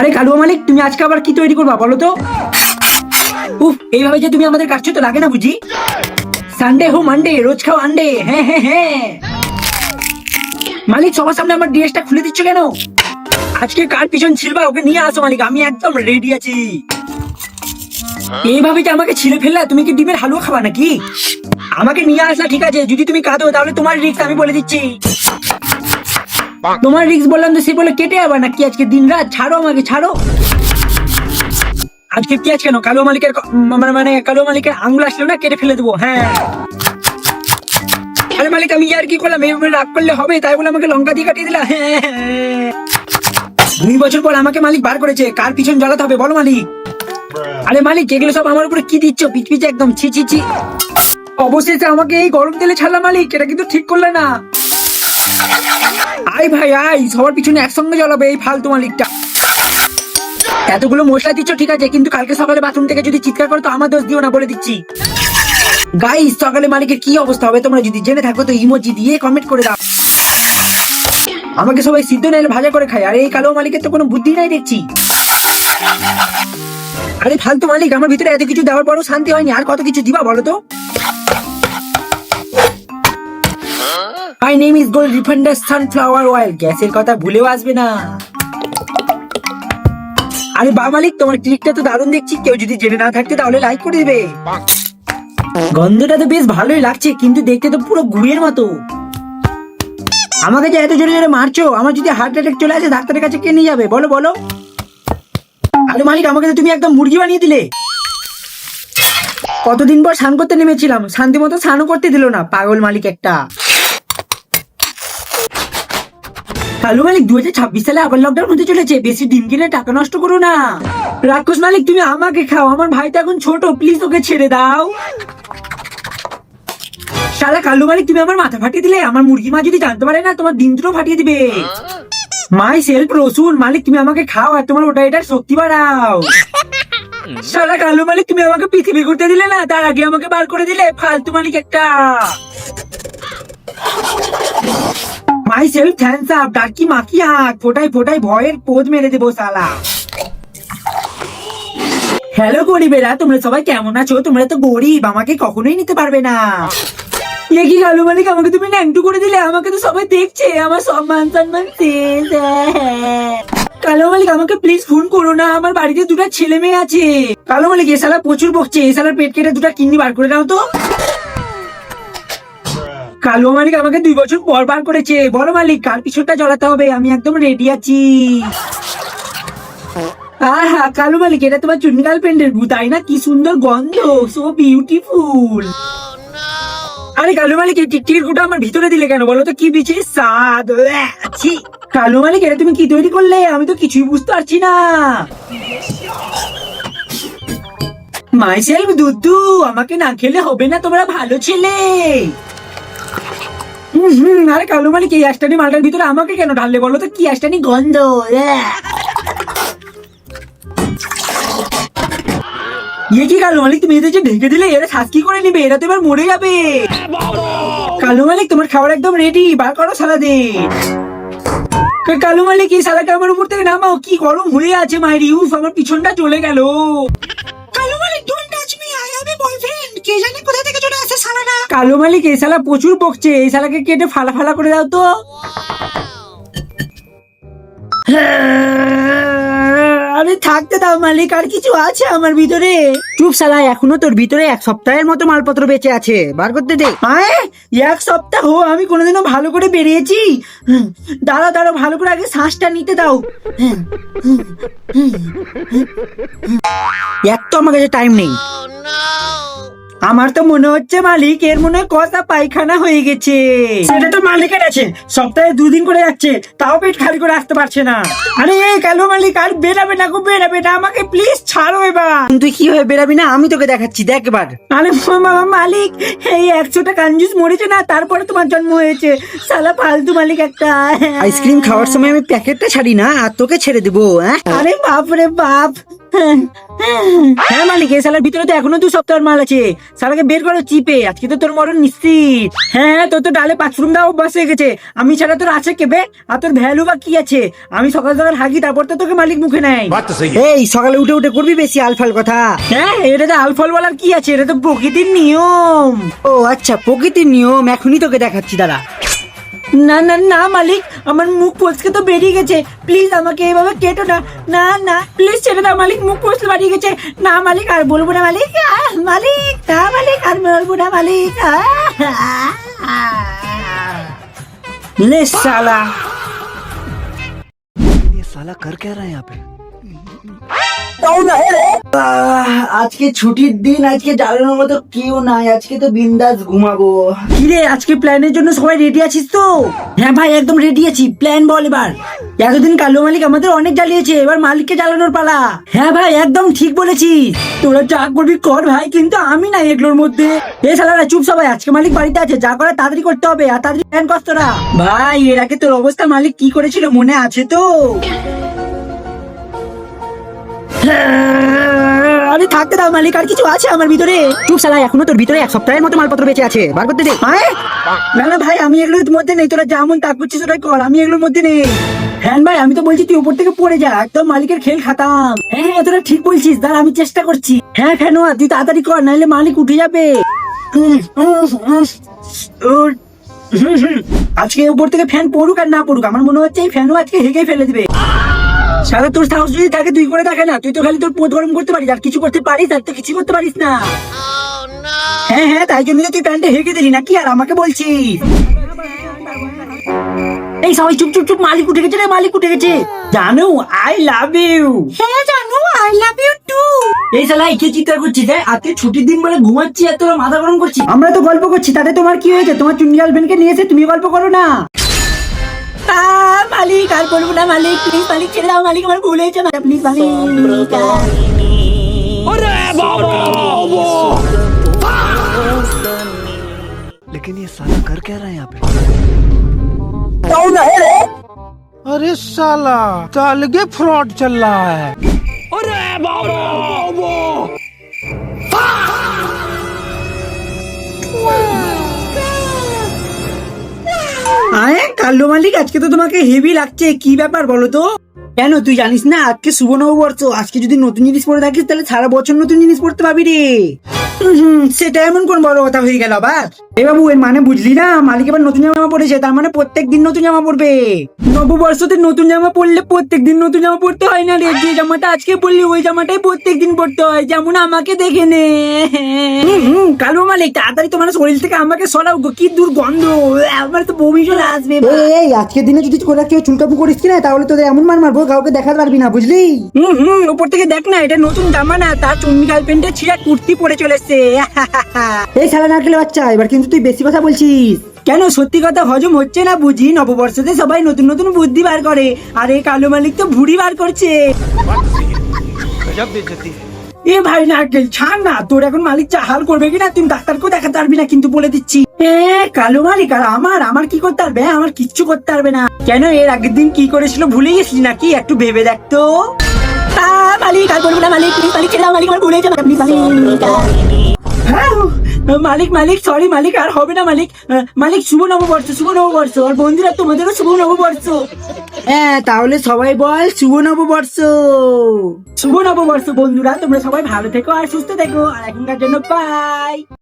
আরে কালুয়া মালিক, তুমি আজকে আবার কি তৈরি করবা বলো তো? উফ, এইভাবে যে তুমি আমাদের কাটছো তো লাগে না বুঝি? সানডে হো মানডে, রোজ খাও আন্ডে। হ্যাঁ হ্যাঁ হ্যাঁ। মালিক, সবার সামনে আমার ড্রেসটা খুলে দিচ্ছ কেন? আজকে কার পিছন ছিলবা ওকে নিয়ে আসো মালিক, আমি একদম রেডি আছি। এইভাবে যে আমাকে ছিঁড়ে ফেললা, তুমি কি ডিমের হালুয়া খাবা নাকি? আমাকে নিয়ে আসলা ঠিক আছে, যদি তুমি কাঁদো তাহলে তোমার রিস্ক, আমি বলে দিচ্ছি। তোমার রিস্ক বললাম তো, সে বলে কেটে যাবে নাকি আজকে দিন রাত? ছাড়ো আমাকে, ছাড়ো। আজকে কি আজ কেন? কালো মালিকের মানে কালো মালিকের আঙুল আসলো না, কেটে ফেলে দেবো। হ্যাঁ আরে মালিক, আমি আর কি করলাম? এইভাবে রাগ করলে হবে? তাই বলে আমাকে লঙ্কা দিয়ে কাটিয়ে দিলা। 2 বছর পর আমাকে মালিক বার করেছে, কার পিছন জ্বালাতে হবে বলো মালিক? আরে মালিক, এগুলো সব আমার উপরে কি দিচ্ছ? পিচ পিচে একদম, ছি ছি ছি। অবশেষে আমাকে এই গরম তেলে ছাড়লা মালিক, এটা কিন্তু ঠিক করলে না। আই ভাই আই, সবার পিছনে একসঙ্গে জ্বালাবে এই ফালতু মালিকটা। এতগুলো মশলা দিচ্ছ ঠিক আছে, কিন্তু কালকে সকালে বাথরুম থেকে যদি চিৎকার করো তো আমার দোষ দিও না, বলে দিচ্ছি। গাইস, সকালে মালিকের কি অবস্থা হবে তোমরা যদি জেনে থাকো তো ইমোজি দিয়ে কমেন্ট করে দাও। আমাকে সবাই সিদ্ধ নাইলে ভাজা করে খায়, আর এই কালো মালিকের তো কোনো বুদ্ধি নাই দেখছি। আরে ফালতু মালিক, আমার ভিতরে এত কিছু দেওয়ার পরও শান্তি হয়নি, আর কত কিছু দিবা বলো তো? My name is gold refined sunflower oil, গ্যাসের কথা ভুলেও আসবে না। আরে বা মালিক, তোমার ট্রিকটা তো দারুণ দেখছি, কেউ যদি জেনে না থাকতে তাহলে লাইক করে দিবে। গন্ধটা তো বেশ ভালোই লাগছে, কিন্তু দেখতে তো পুরো গুড়ের মতো। আমাকে যে এত জোরে জোরে মারছো, আমার যদি হার্ট অ্যাটাক চলে আসে ডাক্তারের কাছে কে নিয়ে যাবে বলো বলো? আরে মালিক, আমাকে তো তুমি একদম মুরগি বানিয়ে দিলে। কতদিন পর স্নান করতে নেমেছিলাম, শান্তি মতো স্নানও করতে দিল না, পাগল মালিক একটা। হ্যালো মালিক, 2026 সালে আবার লকডাউন হতে চলেছে, বেশি ডিম কিনে টাকা নষ্ট করো না। রাক্ষস মালিক, তুমি আমাকে খাও, আমার ভাই তো এখন ছোট, প্লিজ ওকে ছেড়ে দাও। শালা কালু মালিক, তুমি আমার মাথা ফাটিয়ে দিলে। আমার মুরগি মা যদি জানতে পারে না, তোমার ডিম দুটো ফাটিয়ে দিবে। মাই সেলফ রসুন মালিক, তুমি আমাকে খাও আর তোমার ওটা এটার শক্তি বাড়াও। শালা কালু মালিক, তুমি আমাকে পৃথিবী ঘুরতে দিলে না, তার আগে আমাকে বার করে দিলে, ফালতু মালিক একটা। মাই সেলফ থ্যাঙ্কস আপ, ডাকি মাকি হাত, ফোটাই ফোটাই ভয়ের পোজ মেরে দেবো শালা। হ্যালো গরিবেরা, তোমরা সবাই কেমন আছো? তোমরা তো গরিব, আমাকে কখনোই নিতে পারবে না। এ কি কালু মালিক, আমাকে তুমি ন্যাংটু করে দিলে, আমাকে তো সবাই দেখছে, আমার সম্মান সম্মান শেষ। কালো মালিক, আমাকে প্লিজ ফোন করো না, আমার বাড়িতে 2টা ছেলে মেয়ে আছে। কালো মালিক, এ শালা প্রচুর বকছে, এ শালার পেট কেটে 2টা কিডনি বার করে দাও তো। কালো মালিক আমাকে 2 বছর পর বার করেছে, বলো মালিক কার পিছনটা জ্বলাতে হবে? আমি একদম রেডি আছি। আহা কালো মালিক, এটা তোমার চুন্নি গার্লফ্রেন্ডের ভূত, তাই না? কি সুন্দর গন্ধ, সো বিউটিফুল। আরে কালো মালিক, এই টিকটিকির গুটা আমার ভিতরে দিলে কেন বলো তো? কি বিচির স্বাদ। ছি। কালো মালিক, এটা তুমি কি তৈরি করলে? আমি তো কিছুই বুঝতে পারছি না। মাইসেলফ দুদু, আমাকে না খেলে হবে না, তোমরা ভালো ছেলে। আরে কালো মালিক, এই অ্যাস্টানি মালটার ভিতরে আমাকে কেন ঢাললে বলো তো? কি অ্যাস্টানি গন্ধ। ইয়ে কি কালো মালিক, তুমি এদের যে ঢেকে দিলে, এরা শ্বাস কি করে নিবে? এরা তো এবার মরে যাবে। কালো মালিক, তোমার খাবার একদম রেডি, বার করো সালাদিন। কালো মালিক, এই সালাটা আমার উপর থেকে নামাও, কি গরম হয়ে আছে মাইরি। উফ, আমার পিছনটা চলে গেল। কালো মালিক, don't touch me, I have a boyfriend. কে জানে কোথা থেকে চলে আসে সালাটা। কালো মালিক, এই শালা প্রচুর বকছে, এই শালাকে কেটে ফালা ফালা করে দাও তো। আরে থাকতে দাও মালিক, আর কিছু আছে আমার ভিতরে। চুপ শালা, এখনো তোর ভিতরে 1 সপ্তাহের মতো মালপত্র বেঁচে আছে, বার করতে দে। 1 সপ্তাহ? আমি কোনোদিনও ভালো করে বেরিয়েছি? দাঁড়াও দাঁড়াও, ভালো করে আগে শ্বাসটা নিতে দাও। এক তো আমার কাছে টাইম নেই। আমার তো মনে হচ্ছে মালিক, এর মনে হয় কষা পায়খানা হয়ে গেছে। সেটা তো মালিকের আছে, সপ্তাহে 2 দিন করে যাচ্ছে, তাও পেট খালি করে আসতে পারছে না। আরে কালো মালিক, আর বেরাবে না গো, বেরাবে না, আমাকে প্লিজ ছাড়ো এবার। তুই কি হয়ে বেরাবি না, আমি তোকে দেখাচ্ছি, দেখ এবার। আরে মালিক, এই 100টা কাঞ্জুস মরেছে না, তারপরে তোমার জন্ম হয়েছে, শালা ফালতু মালিক একটা। আইসক্রিম খাওয়ার সময় আমি প্যাকেটটা ছাড়ি না, আর তোকে ছেড়ে দেবো। আরে বাপ রে বাপ। হ্যাঁ মালিক, এই সালার ভিতরে তো এখনো 2 সপ্তাহের মাল আছে। সালাকে বের করো চিপে, আজকে তো তোর মরণ নিশ্চিত। হ্যাঁ তোর তো ডালে বাথরুম দেওয়া অভ্যাস হয়ে গেছে। আমি ছাড়া তোর আছে কেবে? আর তোর ভ্যালু বা কি আছে? আমি সকাল সকাল হাগি, তারপর তো তোকে মালিক মুখে নেয়। এই সকালে উঠে উঠে করবি বেশি আলফাল কথা। হ্যাঁ এটাতে আলফাল বলার কি আছে? এটা তো প্রকৃতির নিয়ম। ও আচ্ছা, প্রকৃতির নিয়ম এখনই তোকে দেখাচ্ছি, দাঁড়া। না না না মালিক, আমার মুখ ফসকে তো বেরিয়ে গেছে, প্লিজ আমাকে এইভাবে কেটো না। না না প্লিজ ছেড়ে দাও মালিক, মুখ ফসকে বেরিয়ে গেছে। না মালিক আর বলবো না মালিক, মালিক না মালিক আর বলবো না মালিক। ले साला। ये साला कर क्या रहा है यहाँ पे? আজকে ছুটির দিন, আজকে জ্বালানোর মতো কেউ নাই, আজকে তো বিন্দাস ঘুমাবো। কিরে আজকে প্ল্যানের জন্য সবাই রেডি আছিস তো? হ্যাঁ ভাই একদম রেডি আছি, প্ল্যান বল এবার। এতদিন কালো মালিক আমাদের অনেক জ্বালিয়েছে, এবার মালিককে জ্বালানোর পালা। হ্যাঁ ভাই একদম ঠিক বলেছিস, তোরা যা করবি কর ভাই, কিন্তু আমি নাই এগুলোর মধ্যে। এ শালারা চুপ সবাই, আজকে মালিক বাড়িতে আছে, যা করে তাড়াতাড়ি করতে হবে, আর তাড়াতাড়ি প্ল্যান কর তোরা। ভাই এর আগে তোর অবস্থা মালিক কি করেছিল মনে আছে তো? আরে থাকতে দাও মালিক, আর কিছু আছে আমার ভিতরে। চুপ শালা, এখনো তোর ভিতরে 1 সপ্তাহের মতো মালপত্র বেঁচে আছে, বার করতে দে। না না ভাই আমি এগুলোর মধ্যে নেই, তোরা যেমন তাক করছিস ওটাই কর, আমি এগুলোর মধ্যে নেই। হ্যাঁ ভাই আমি তো বলছি তুই উপর থেকে পড়ে যা, একদম মালিকের খেল খাতাম। হ্যাঁ হ্যাঁ তোরা ঠিক বলছিস, দাঁড়া আমি চেষ্টা করছি। হ্যাঁ ফ্যানোয়া তুই তাড়াতাড়ি কর, নাহলে মালিক উঠে যাবে। আজকে উপর থেকে ফ্যান পড়ুক আর না পড়ুক, আমার মনে হচ্ছে এই ফ্যানও আজকে হেগে ফেলে দিবে। সারা তোর সাহস যদি থাকে তুই করে থাকে না, তুই তো খালি তোর পোদ গরম করতে পারিস, আর কিছু করতে পারিস? আর তো কিছু করতে পারিস না। হ্যাঁ হ্যাঁ তাই জন্য তুই প্যান্টে হেগে দিলি নাকি, আর আমাকে বলছিস? এই সবাই চুপ চুপ চুপ, মালিক উঠে গেছে রে, মালিক উঠে গেছে। জানু আই লাভ ইউ। হ্যাঁ জানু আই লাভ ইউ টু। এই শালা কে চিৎকার করছিস? আজকে ছুটির দিন বলে ঘুমাচ্ছি আর তোরা মাথা গরম করছিস। আমরা তো গল্প করছি, তাতে তোমার কি হয়েছে? তোমার চুন্নি গার্লফ্রেন্ডকে নিয়ে এসে তুমি গল্প করো না। মালিক আর বলবো না মালিক, প্লিজ মালিক ছেড়ে দাও মালিক, আমার ভুল হয়েছে না, প্লিজ মালিক। लेकिन ये साला कर क्या रहा है यहाँ पे? अरे साला अलगे फ्रॉड चल रहा है। আরে কাল্লু মালিক আজকে তো তোমাকে হেভি লাগছে, কি ব্যাপার বলো তো? কেন তুই জানিস না আজকে শুভ নববর্ষ? আজকে যদি নতুন জিনিস পরে থাকিস তাহলে সারা বছর নতুন জিনিস পড়তে পাবি রে। সেটা এমন কোন বড় কথা হয়ে গেল আবার? এ বাবু এর মানে বুঝলি না, মালিক এবার নতুন জামা পড়েছে, তার মানে প্রত্যেক দিন নতুন জামা পড়বে। নববর্ষতে নতুন জামা পরলে প্রত্যেক দিন নতুন জামা পড়তে হয় না রে, যে জামাটা আজকে পরলি ওই জামাটাই প্রত্যেক দিন পড়তে হয়, যেমন আমাকে দেখে নে। কালু মালিক তাড়াতাড়ি তোমার শরীর থেকে আমাকে সরাও গো, কি দুর্গন্ধ, আমার তো বমি চলে আসবে। এই আজকের দিনে যদি কোথাও কেউ চুলকাপু করিস কিনা, তাহলে তোদের এমন মার মারবো কাউকে দেখাতে পারবি না, বুঝলি? উপর থেকে দেখ না, এটা নতুন জামা না, তার চুন্নি গার্লফ্রেন্ডের ছিঁড়া কুর্তি পরে চলেছে। এই শালা নারকেল বাচ্চা, এবার কিন্তু তুই বেশি কথা বলছিস। কেন সত্যি কথা হজম হচ্ছে না বুঝি? নববর্ষতে সবাই নতুন নতুন বুদ্ধি বার করে, আর এই কালো মালিক তো ভুড়ি বার করছে। এ ভাই নারকেল ছাড় না, তোর এখন মালিক চাহাল করবে কিনা তুমি ডাক্তারকেও দেখাতে পারবি না, কিন্তু বলে দিচ্ছি। কালো মালিক আর আমার কি করতে পারবে? আমার কিচ্ছু করতে পারবে না। কেন এর আগের দিন কি করেছিল ভুলে গেছিলি নাকি? একটু ভেবে দেখতো। মালিক আর বলবো না মালিক, প্লিজ মালিক ছেড়ে দাও মালিক, আমার ভুলে যাবে please Malik. Malik Malik sorry মালিক, আর হবে না মালিক। মালিক শুভ নববর্ষ, শুভ নববর্ষ, আর বন্ধুরা তোমাদেরও শুভ নববর্ষ। হ্যাঁ তাহলে সবাই বল শুভ নববর্ষ। শুভ নববর্ষ বন্ধুরা, তোমরা সবাই ভালো থেকো আর সুস্থ থেকো, আর এখনকার জন্য বাই।